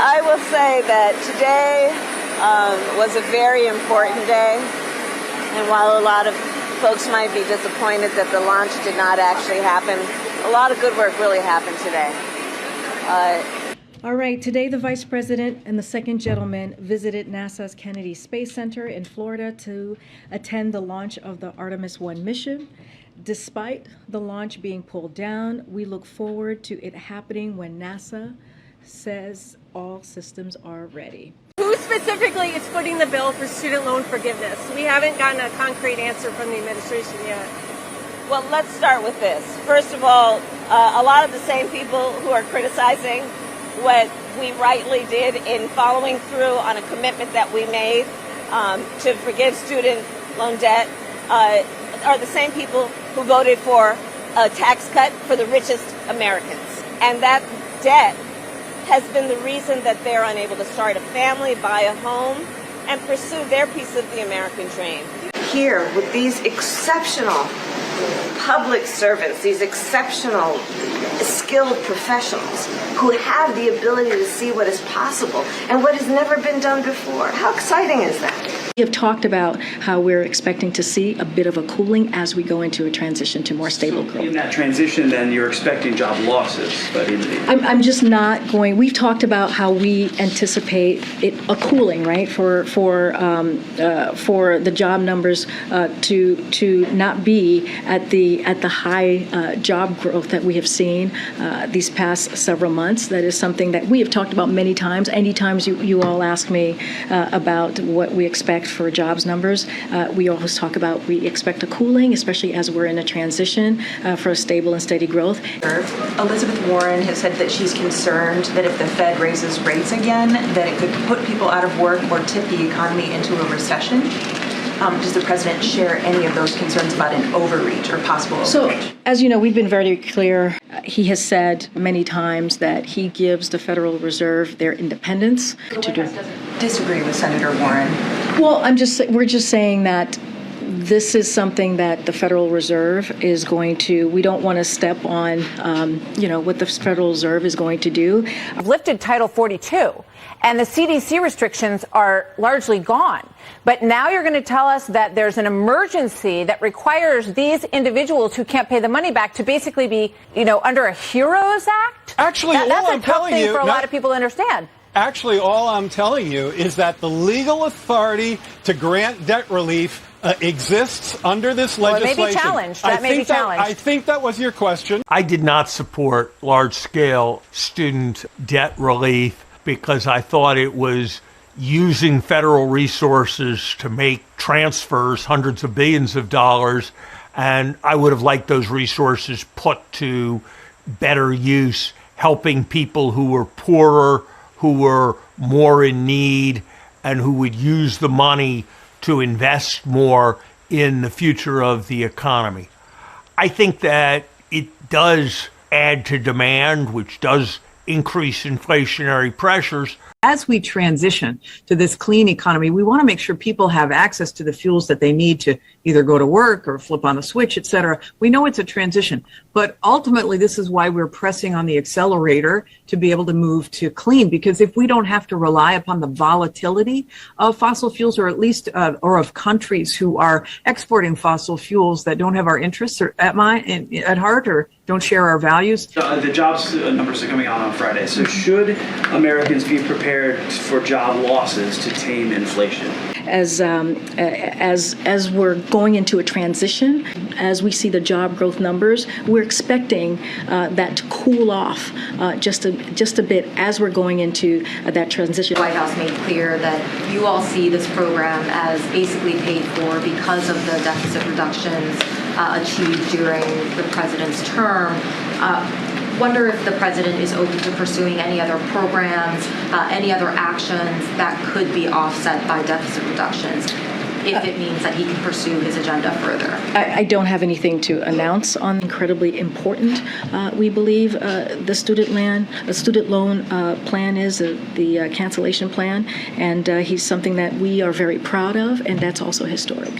I will say that today was a very important day, and while a lot of folks might be disappointed that the launch did not actually happen, a lot of good work really happened today. All right, today the Vice President and the second gentleman visited NASA's Kennedy Space Center in Florida to attend the launch of the Artemis I mission. Despite the launch being pulled down, we look forward to it happening when NASA says all systems are ready. Who specifically is footing the bill for student loan forgiveness? We haven't gotten a concrete answer from the administration yet. Well, let's start with this. First of all, a lot of the same people who are criticizing what we rightly did in following through on a commitment that we made to forgive student loan debt are the same people who voted for a tax cut for the richest Americans. And that debt has been the reason that they're unable to start a family, buy a home, and pursue their piece of the American dream. Here, with these exceptional public servants, these exceptional skilled professionals who have the ability to see what is possible and what has never been done before. How exciting is that? We have talked about how we're expecting to see a bit of a cooling as we go into a transition to more stable growth. In that transition, then, you're expecting job losses. But I'm just not going. We've talked about how we anticipate it a cooling, right, for the job numbers to not be at the high job growth that we have seen these past several months. That is something that we have talked about many times. Anytime you all ask me about what we expect for jobs numbers, we always talk about we expect a cooling, especially as we're in a transition for a stable and steady growth. Elizabeth Warren has said that she's concerned that if the Fed raises rates again, that it could put people out of work or tip the economy into a recession. Does the president share any of those concerns about an overreach or possible overreach? So, as you know, we've been very clear. He has said many times that he gives the Federal Reserve their independence to do. Doesn't disagree with Senator Warren. Well, we're just saying that this is something that the Federal Reserve is going to, we don't want to step on, what the Federal Reserve is going to do. Lifted Title 42, and the CDC restrictions are largely gone. But now you're going to tell us that there's an emergency that requires these individuals who can't pay the money back to basically be, under a HEROES Act? Actually, that's a tough thing for a lot of people to understand. Actually, all I'm telling you is that the legal authority to grant debt relief exists under this legislation. It may be challenged. That may be challenged. I think that was your question. I did not support large-scale student debt relief because I thought it was using federal resources to make transfers, hundreds of billions of dollars, and I would have liked those resources put to better use, helping people who were poorer, who were more in need, and who would use the money to invest more in the future of the economy. I think that it does add to demand, which does increase inflationary pressures. As we transition to this clean economy, we want to make sure people have access to the fuels that they need to either go to work or flip on the switch, et cetera. We know it's a transition, but ultimately this is why we're pressing on the accelerator to be able to move to clean, because if we don't have to rely upon the volatility of fossil fuels, or at least or of countries who are exporting fossil fuels that don't have our interests at heart or don't share our values. The jobs numbers are coming out on Friday. So should Americans be prepared for job losses to tame inflation? As we're going into a transition, as we see the job growth numbers, we're expecting that to cool off just a bit as we're going into that transition. The White House made clear that you all see this program as basically paid for because of the deficit reductions achieved during the president's term. Wonder if the president is open to pursuing any other programs, any other actions that could be offset by deficit reductions, if it means that he can pursue his agenda further. I don't have anything to announce on. Incredibly important, we believe, the student loan plan is the cancellation plan, and he's something that we are very proud of, and that's also historic.